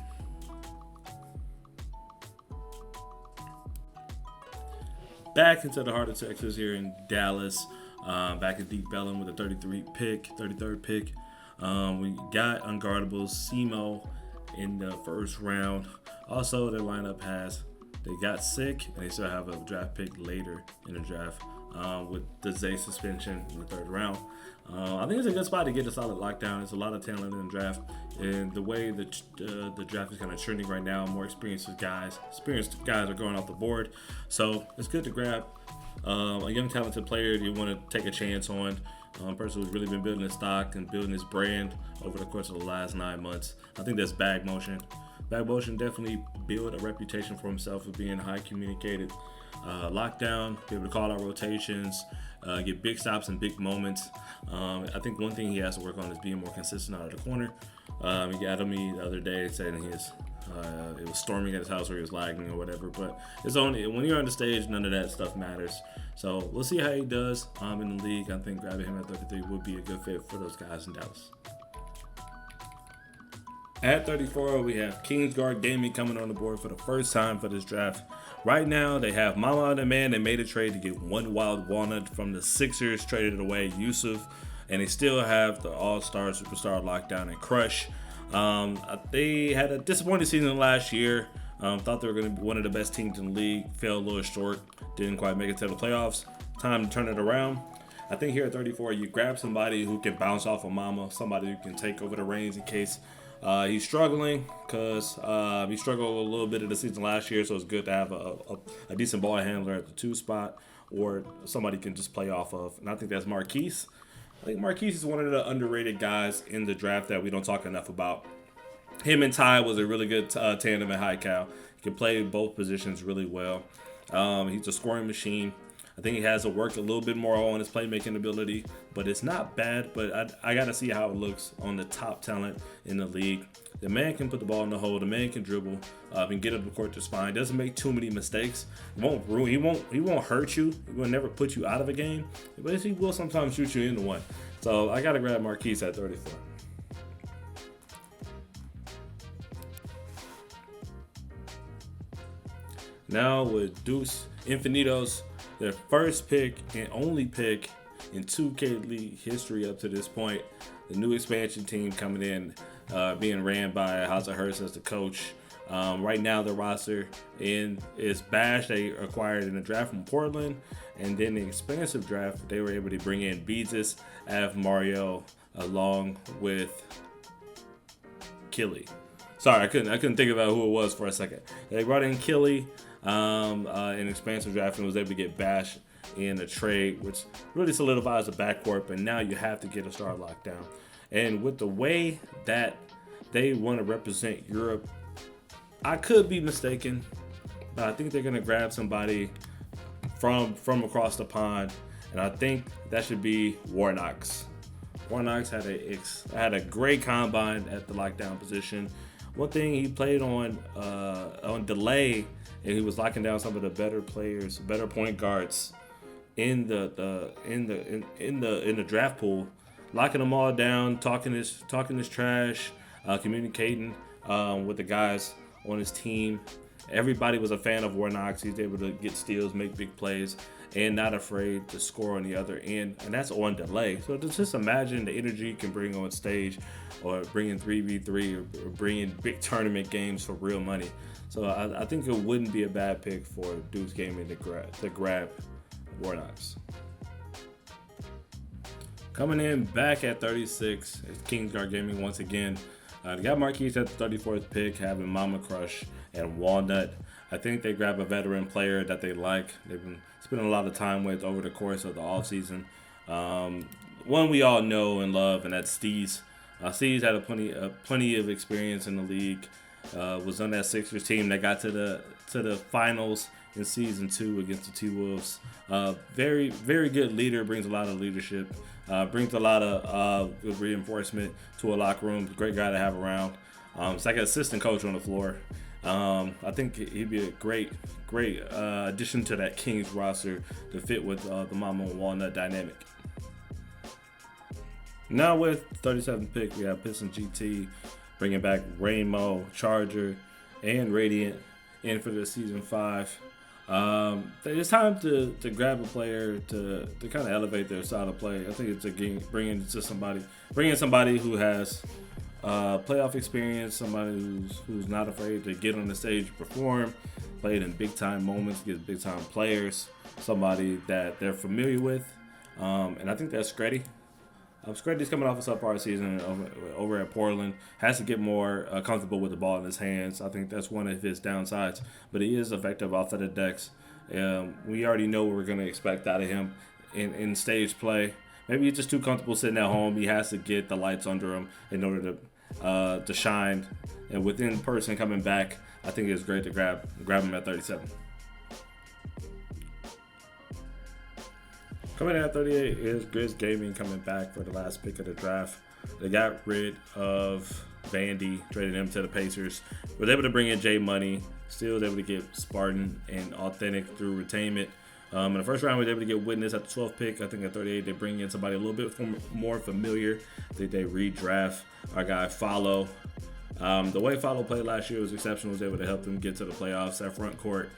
Back into the heart of Texas here in Dallas. Back at Deep Bellum with a 33rd pick. We got unguardables Simo in the first round. Also, their lineup they got sick and they still have a draft pick later in the draft with the Zay suspension in the 3rd round. I think it's a good spot to get a solid lockdown. There's a lot of talent in the draft, and the way the draft is kind of trending right now, more experienced guys are going off the board. So it's good to grab a young talented player that you want to take a chance on. A person who's really been building his stock and building his brand over the course of the last 9 months. I think that's Bag Motion. Bag Motion definitely built a reputation for himself of being high communicated, lockdown, be able to call out rotations, get big stops and big moments. I think one thing he has to work on is being more consistent out of the corner. He got me the other day saying it was storming at his house or he was lagging or whatever, but it's only when you're on the stage, none of that stuff matters. So we'll see how he does in the league. I think grabbing him at 33 would be a good fit for those guys in Dallas. At 34, we have Kingsguard Gaming coming on the board for the first time for this draft. Right now, they have Mama on the Man. They made a trade to get one wild walnut from the Sixers, traded away Yusuf, and they still have the all-star superstar Lockdown and Crush. They had a disappointing season last year. Thought they were going to be one of the best teams in the league. Fell a little short. Didn't quite make it to the playoffs. Time to turn it around. I think here at 34, you grab somebody who can bounce off of Mama, somebody who can take over the reins in case he's struggling, because he struggled a little bit of the season last year, so it's good to have a decent ball handler at the 2 spot or somebody can just play off of. And I think that's Marquise. I think Marquise is one of the underrated guys in the draft that we don't talk enough about. Him and Ty was a really good tandem at high cal. He can play both positions really well. He's a scoring machine. I think he has to work a little bit more on his playmaking ability, but it's not bad. But I got to see how it looks on the top talent in the league. The man can put the ball in the hole. The man can dribble and get up the court just fine. Doesn't make too many mistakes. He won't hurt you. He will never put you out of a game, but he will sometimes shoot you into one. So I got to grab Marquise at 34. Now with Deuce Infinitos, their first pick and only pick in 2K League history up to this point. The new expansion team coming in, being ran by Hauser Hurst as the coach. Right now, the roster is Bash. They acquired in the draft from Portland, and then the expansive draft, they were able to bring in Beezus, Av Mario, along with Killy. Sorry, I couldn't think about who it was for a second. They brought in Killy in expansive draft and was able to get Bash in a trade, which really solidifies the backcourt. But now you have to get a star lockdown. And with the way that they want to represent Europe, I could be mistaken, but I think they're going to grab somebody from across the pond, and I think that should be Warnox. Warnox had a great combine at the lockdown position. One thing, he played on delay, and he was locking down some of the better players, better point guards in the draft pool, locking them all down, talking his trash, communicating with the guys on his team. Everybody was a fan of Warnox. He's able to get steals, make big plays, and not afraid to score on the other end, and that's on delay. So just imagine the energy you can bring on stage, or bringing 3v3, or bringing big tournament games for real money. So I think it wouldn't be a bad pick for Deuce Gaming to grab War Knives. Coming in back at 36 is Kingsguard Gaming once again. They got Marquise at the 34th pick, having Mama Crush and Walnut. I think they grab a veteran player that they like. They've been spending a lot of time with over the course of the offseason. One we all know and love, and that's Steez. Steez had plenty of experience in the league. Was on that Sixers team that got to the finals in season 2 against the T-Wolves. Very, very good leader, brings a lot of leadership, brings a lot of good reinforcement to a locker room. Great guy to have around. It's like an assistant coach on the floor. I think he'd be a great addition to that Kings roster to fit with the Mama and Walnut dynamic. Now with 37th pick, we have Piston GT bringing back Rainbow, Charger, and Radiant in for the season 5. It's time to grab a player to kind of elevate their style of play. I think it's bringing somebody who has playoff experience, somebody who's not afraid to get on the stage, perform, played in big time moments, get big time players, somebody that they're familiar with, and I think that's Screddy. Screddy's coming off a subpar season over at Portland. Has to get more comfortable with the ball in his hands. I think that's one of his downsides. But he is effective off of the decks. We already know what we're going to expect out of him in stage play. Maybe he's just too comfortable sitting at home. He has to get the lights under him in order to shine. And with in person coming back, I think it's great to grab him at 37. Coming in at 38 is Grizz Gaming coming back for the last pick of the draft. They got rid of Vandy, traded him to the Pacers. Was able to bring in J Money, still was able to get Spartan and Authentic through retainment. In the first round, we were able to get Witness at the 12th pick. I think at 38, they bring in somebody a little bit more familiar. I think they redraft our guy Follow. The way Follow played last year was exceptional. Was able to help them get to the playoffs. That front court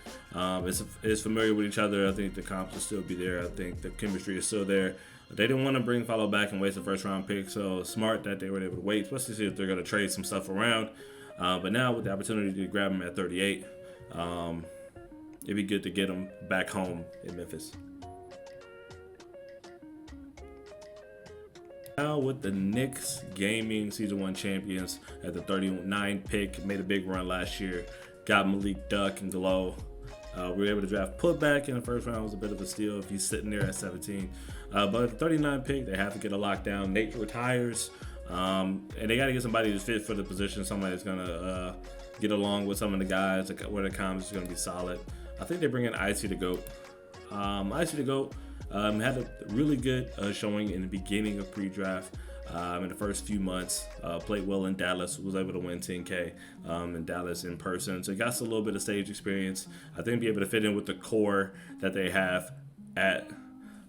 is familiar with each other. I think the comps will still be there. I think the chemistry is still there. They didn't want to bring Follow back and waste a first round pick, so smart that they were able to wait, especially see if they're going to trade some stuff around. But now with the opportunity to grab him at 38, it'd be good to get him back home in Memphis. Now with the Knicks Gaming Season 1 champions at the 39 pick, made a big run last year, got Malik Duck and Glow. We were able to draft Putback in the first round. Was a bit of a steal if he's sitting there at 17. But at the 39 pick, they have to get a lockdown. Nate retires, and they got to get somebody who's fit for the position, somebody that's going to get along with some of the guys, where the comments is going to be solid. I think they bring in Icy the GOAT. Icy the GOAT had a really good showing in the beginning of pre-draft. In the first few months, played well in Dallas, was able to win 10K in Dallas in person. So he got a little bit of stage experience. I think be able to fit in with the core that they have at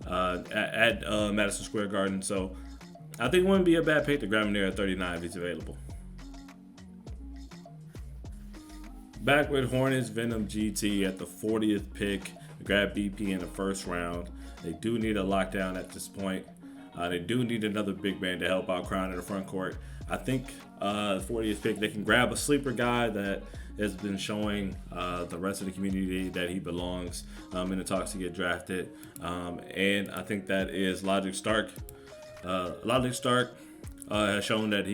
Madison Square Garden. So I think it wouldn't be a bad pick to grab him there at 39 if he's available. Back with Hornets Venom GT at the 40th pick. Grab BP in the first round. They do need a lockdown at this point. They do need another big man to help out Crown in the front court. I think the 40th pick, they can grab a sleeper guy that has been showing the rest of the community that he belongs in the talks to get drafted. And I think that is Logic Stark. Logic Stark has shown that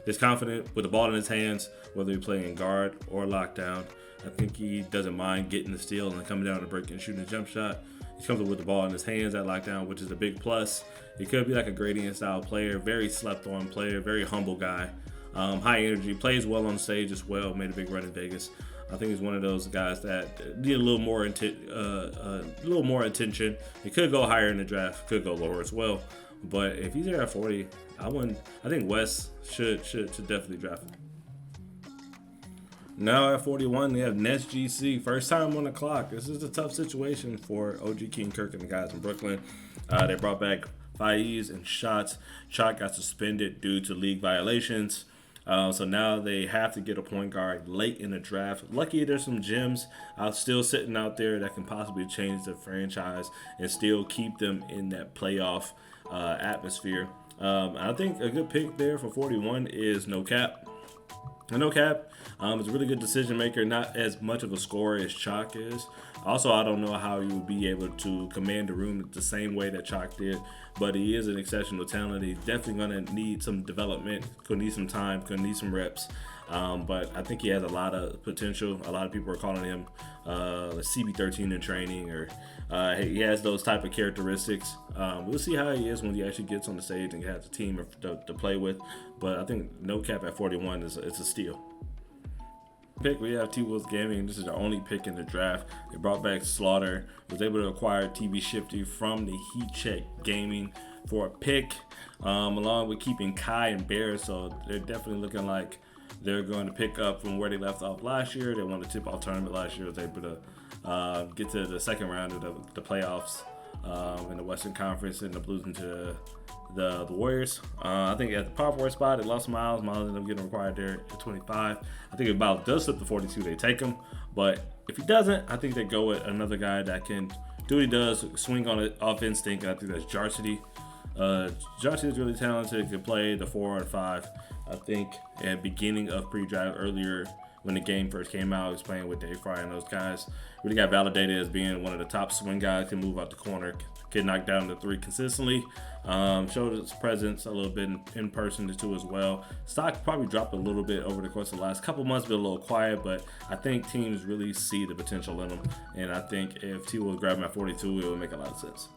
is confident with the ball in his hands, whether he's playing guard or lockdown. I think he doesn't mind getting the steal and coming down to break and shooting a jump shot. He comes up with the ball in his hands at lockdown, which is a big plus. He could be like a gradient style player, very slept on player, very humble guy, high energy, plays well on stage as well, made a big run in Vegas. I think he's one of those guys that need a little more attention. He could go higher in the draft, could go lower as well. But if he's there at 40, I think Wes should definitely draft him. Now at 41, they have Nets GC. First time on the clock. This is a tough situation for OG King Kirk and the guys in Brooklyn. They brought back Faiz and Shots. Shot got suspended due to league violations. So now they have to get a point guard late in the draft. Lucky there's some gems still sitting out there that can possibly change the franchise and still keep them in that playoff atmosphere. I think a good pick there for 41 is No Cap. No Cap is a really good decision maker, not as much of a scorer as Chalk is. Also, I don't know how he would be able to command the room the same way that Chalk did, but he is an exceptional talent. He's definitely going to need some development, could need some time, could need some reps. But I think he has a lot of potential. A lot of people are calling him CB13 in training, or he has those type of characteristics. We'll see how he is when he actually gets on the stage and has a team to play with. But I think No Cap at 41 is a steal. Pick, we have T-Wolves Gaming. This is their only pick in the draft. They brought back Slaughter, was able to acquire TB Shifty from the Heat Check Gaming for a pick, along with keeping Kai and Bear. So they're definitely looking like they're going to pick up from where they left off last year. They won the tip-off tournament last year. Was able to get to the second round of the playoffs in the Western Conference and losing to the Warriors. I think at the power forward spot, they lost Miles. Miles ended up getting required there at 25. I think if Miles does slip to 42, they take him. But if he doesn't, I think they go with another guy that can do what he does, swing on it off instinct. And I think that's Jarsity. Jarsity is really talented. Can play the 4 or 5. I think at beginning of pre-draft earlier when the game first came out, he was playing with Dave Fry and those guys. Really got validated as being one of the top swing guys, can move out the corner, can knock down the 3 consistently. Showed his presence a little bit in person too as well. Stock probably dropped a little bit over the course of the last couple months, been a little quiet, but I think teams really see the potential in him. And I think if T will grab him at 42, it would make a lot of sense.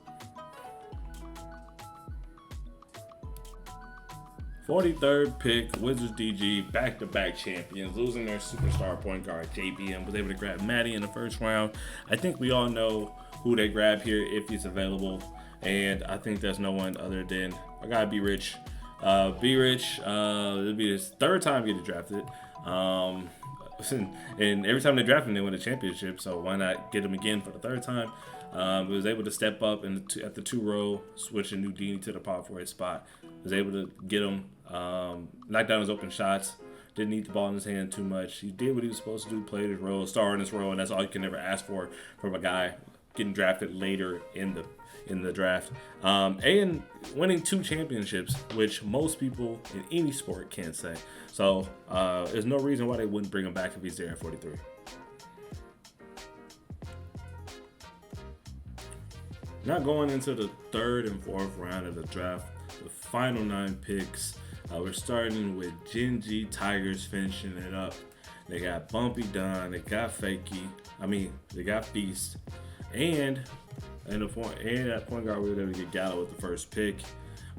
43rd pick, Wizards DG, back-to-back champions, losing their superstar point guard, JBM, was able to grab Matty in the first round. I think we all know who they grab here if he's available, and I think there's no one other than our guy B Rich. B Rich, it'll be his 3rd time getting drafted. And every time they draft him, they win a championship, so why not get him again for the 3rd time? He was able to step up at the 2 row, switching Nudini to the power forward spot. Was able to get him, knock down his open shots. Didn't need the ball in his hand too much. He did what he was supposed to do, played his role, star in his role, and that's all you can ever ask for from a guy getting drafted later in the draft. And winning 2 championships, which most people in any sport can't say. So there's no reason why they wouldn't bring him back if he's there at 43. Now going into the 3rd and 4th round of the draft, the final 9 picks. We're starting with Genji Tigers finishing it up. They got Bumpy Don, they got they got Feast, and at point guard we were able to get Gallo with the first pick.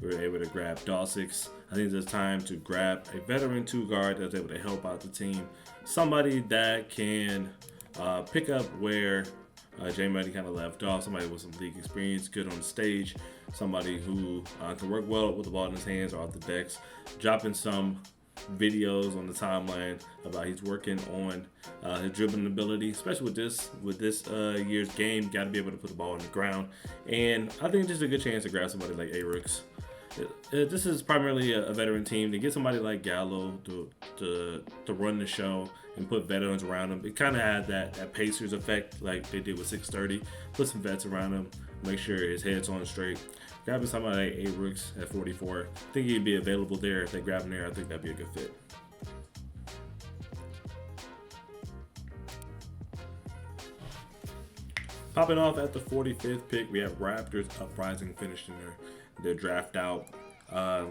We were able to grab Dawsix. I think it's time to grab a veteran 2 guard that's able to help out the team. Somebody that can pick up where Jay Money kind of left off. Somebody with some league experience, good on the stage. Somebody who can work well with the ball in his hands or off the decks. Dropping some videos on the timeline about he's working on his dribbling ability, especially with this year's game. Got to be able to put the ball on the ground, and I think there's a good chance to grab somebody like A-Rooks. This is primarily a veteran team. To get somebody like Gallo to run the show and put veterans around him, it kind of had that Pacers effect like they did with 630. Put some vets around him, make sure his head's on straight. Grabbing somebody like A-Rooks at 44, I think he'd be available there. If they grab him there, I think that'd be a good fit. Popping off at the 45th pick, we have Raptors Uprising finishing their draft out.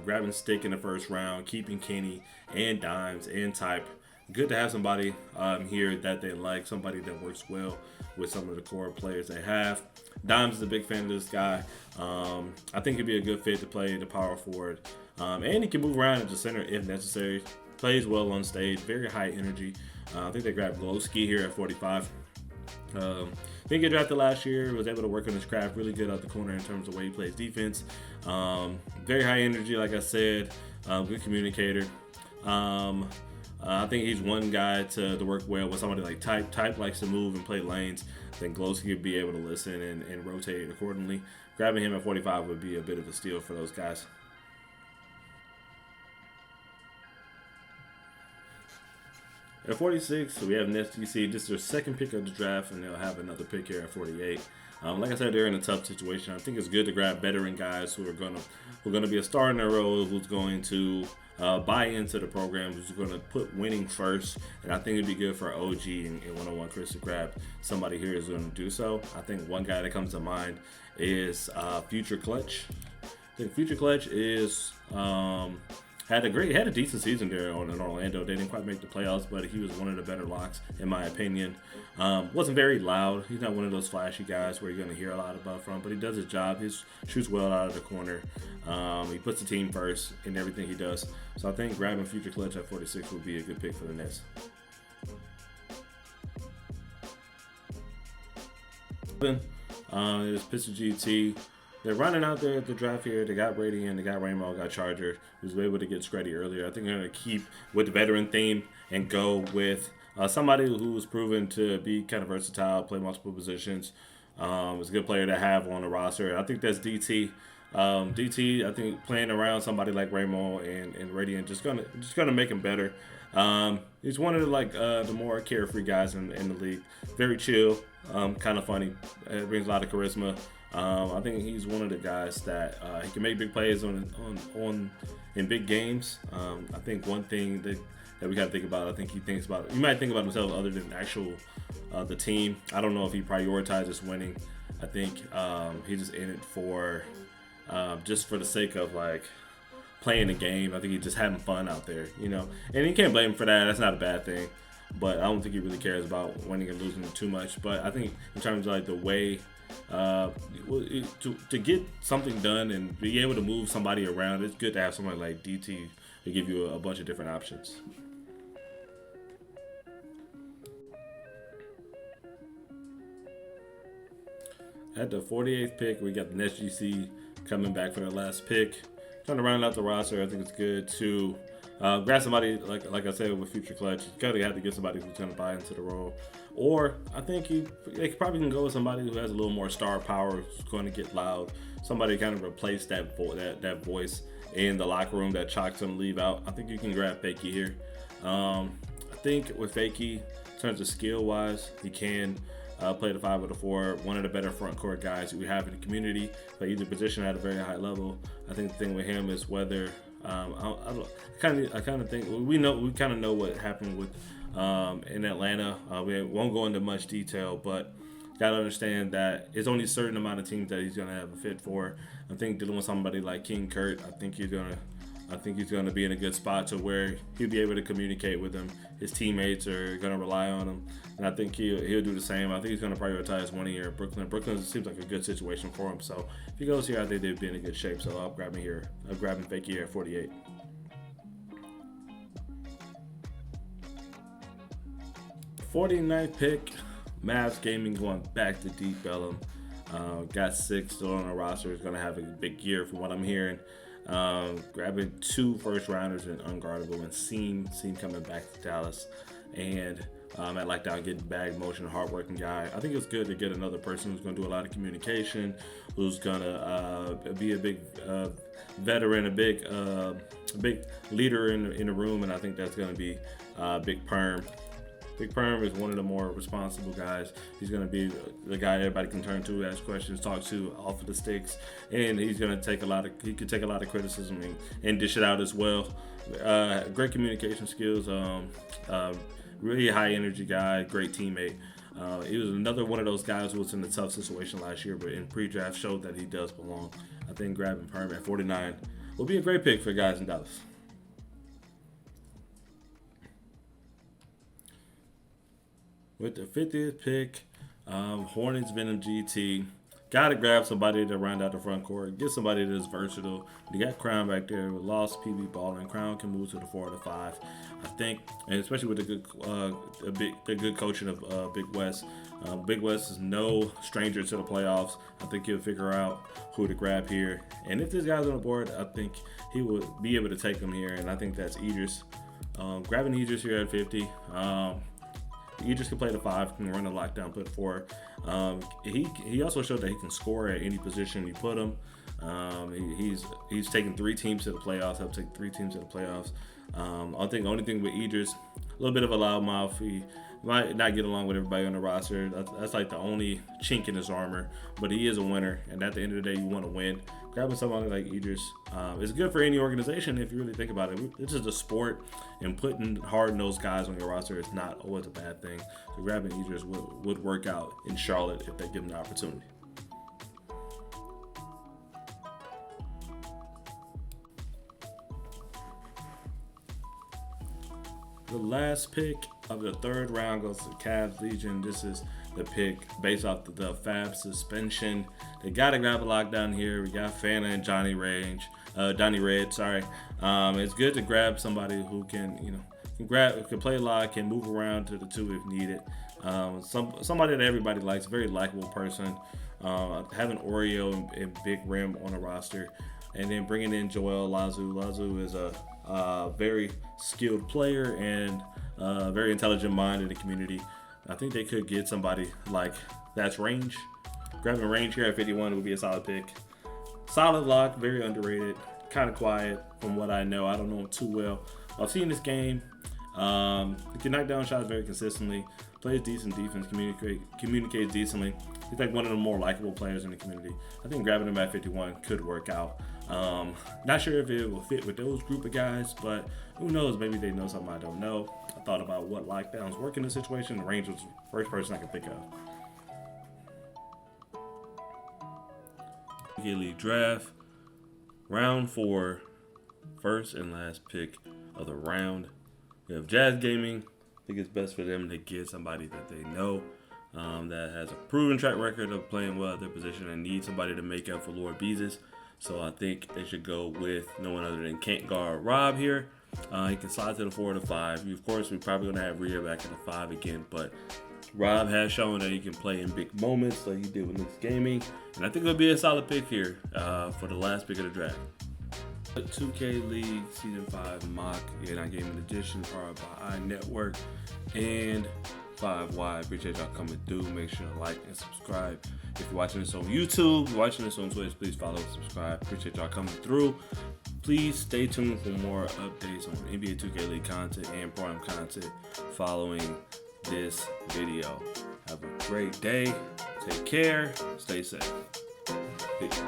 Grabbing Stick in the first round, keeping Kenny and Dimes and Type. Good to have somebody here that they like, somebody that works well with some of the core players they have. Dimes is a big fan of this guy. I think he'd be a good fit to play the power forward. And he can move around at the center if necessary. Plays well on stage, very high energy. I think they grabbed Glowski here at 45. Didn't get drafted last year, was able to work on his craft really good out the corner in terms of the way he plays defense. Very high energy, like I said, good communicator. I think he's one guy to work well with somebody like Type. Type likes to move and play lanes. I think Glowski would be able to listen and rotate accordingly. Grabbing him at 45 would be a bit of a steal for those guys. At 46, we have Nets DC. This is their second pick of the draft, and they'll have another pick here at 48. Like I said, they're in a tough situation. I think it's good to grab veteran guys who are gonna be a star in their role, who's going to buy into the program, who's going to put winning first. And I think it'd be good for OG and 101 Chris to grab somebody here who's going to do so. I think one guy that comes to mind is Future Clutch. I think Future Clutch is had a decent season there in Orlando. They didn't quite make the playoffs, but he was one of the better locks in my opinion. Wasn't very loud. He's not one of those flashy guys where you're going to hear a lot about from, but he does his job. He shoots well out of the corner. He puts the team first in everything he does. So I think grabbing Future Clutch at 46 would be a good pick for the Nets. There's Pistol GT. They're running out there at the draft here. They got Radiant, they got Rainbow, got Charger, who's able to get Screddy earlier. I think they're going to keep with the veteran theme and go with somebody who was proven to be kind of versatile, play multiple positions. Is a good player to have on the roster. I think that's DT. DT, I think playing around somebody like Rainbow and Radiant just gonna make him better. He's one of the more carefree guys in the league. Very chill, kind of funny. Brings a lot of charisma. I think he's one of the guys that he can make big plays on in big games. I think one thing that we got to think about, I think he might think about himself other than actual the team. I don't know if he prioritizes winning. I think he's just in it for just for the sake of playing the game. I think he's just having fun out there, and you can't blame him for that. That's not a bad thing, but I don't think he really cares about winning and losing too much. But I think in terms of the way to get something done and be able to move somebody around, it's good to have somebody like DT to give you a bunch of different options. At the 48th pick, we got the Nets GC coming back for their last pick. Trying to round out the roster, I think it's good to grab somebody like I said with Future Clutch. You gotta have to get somebody who's gonna buy into the role. Or I think they probably can go with somebody who has a little more star power, who's going to get loud. Somebody kind of replace that voice in the locker room that Chalk's going to leave out. I think you can grab Fakey here. I think with Fakey, in terms of skill-wise, he can play the 5 or the 4. One of the better front court guys we have in the community. Play either position at a very high level. I think the thing with him is whether I kind of think we kind of know what happened with. In Atlanta, we won't go into much detail, but got to understand that it's only a certain amount of teams that he's going to have a fit for. I think dealing with somebody like King Kurt, I think he's going to be in a good spot to where he'll be able to communicate with him. His teammates are going to rely on him, and I think he'll do the same. I think he's going to prioritize 1 year at Brooklyn. Brooklyn seems like a good situation for him, so if he goes here, I think they'd be in a good shape. So I'll grab him here. I'll grab him Fakey here at 48. 49th pick, Mavs Gaming going back to Deep Bellum. Got 6 still on the roster. Is going to have a big year from what I'm hearing. Grabbing 2 first rounders in Unguardable and Seam coming back to Dallas. And at Lockdown getting bag motion, hardworking guy. I think it's good to get another person who's going to do a lot of communication, who's going to be a big veteran, a big leader in the room. And I think that's going to be Big Perm. Big Perm is one of the more responsible guys. He's going to be the guy everybody can turn to, ask questions, talk to off of the sticks, and he's going to take he could take a lot of criticism and dish it out as well. Great communication skills, really high energy guy, great teammate. He was another one of those guys who was in a tough situation last year, but in pre-draft showed that he does belong. I think grabbing Perm at 49 will be a great pick for guys in Dallas. With the 50th pick, Hornets Venom GT. Got to grab somebody to round out the front court. Get somebody that's versatile. You got Crown back there with Lost PB Ball, and Crown can move to the 4 or the 5. I think, and especially with the good coaching of Big West. Big West is no stranger to the playoffs. I think he'll figure out who to grab here. And if this guy's on the board, I think he will be able to take him here. And I think that's Idris. Grabbing Idris here at 50. Idris can play the 5, can run the lockdown, play the 4. He also showed that he can score at any position you put him. He's taken 3 teams to the playoffs. Helped take 3 teams to the playoffs. I think the only thing with Idris, little bit of a loudmouth. He might not get along with everybody on the roster. That's like the only chink in his armor. But he is a winner, and at the end of the day, you want to win. Grabbing someone like Idris is good for any organization if you really think about it. This is a sport, and putting hard-nosed guys on your roster is not always a bad thing. So grabbing Idris would work out in Charlotte if they give him the opportunity. The last pick of the third round goes to Cavs Legion. This is the pick based off the Fab suspension. They got to grab a lockdown here. We got Fana and Johnny Red. It's good to grab somebody who can, can play a lot, can move around to the two if needed. Somebody that everybody likes, a very likable person. Having Oreo and Big Rim on the roster, and then bringing in Joel Lazu. Lazu is a very skilled player and very intelligent mind in the community. I think they could get somebody like that's Range. Grabbing Range here at 51 would be a solid pick. Solid lock, very underrated, kind of quiet from what I know. I don't know him too well. I've seen this game. He can knock down shots very consistently, plays decent defense, communicates decently. He's like one of the more likable players in the community. I think grabbing him at 51 could work out. Not sure if it will fit with those group of guys, but who knows? Maybe they know something I don't know. I thought about what lockdowns work in this situation. Range was the first person I could think of. League draft, round 4, first and last pick of the round. We have Jazz Gaming. I think it's best for them to get somebody that they know, that has a proven track record of playing well at their position and need somebody to make up for Lord Beezus. So I think they should go with no one other than Kingsguard Rob here. He can slide to the 4 or the 5. Of course, we're probably going to have Rhea back at the 5 again, but Rob has shown that he can play in big moments like he did with Knicks Gaming. And I think it'll be a solid pick here for the last pick of the draft. 2K League Season 5 mock, not gaming edition, powered by iNetwork and 5Y. Appreciate y'all coming through. Make sure to like and subscribe. If you're watching this on YouTube, if you're watching this on Twitch, please follow and subscribe. Appreciate y'all coming through. Please stay tuned for more updates on NBA 2K League content and Prime content following this video. Have a great day. Take care. Stay safe. Peace.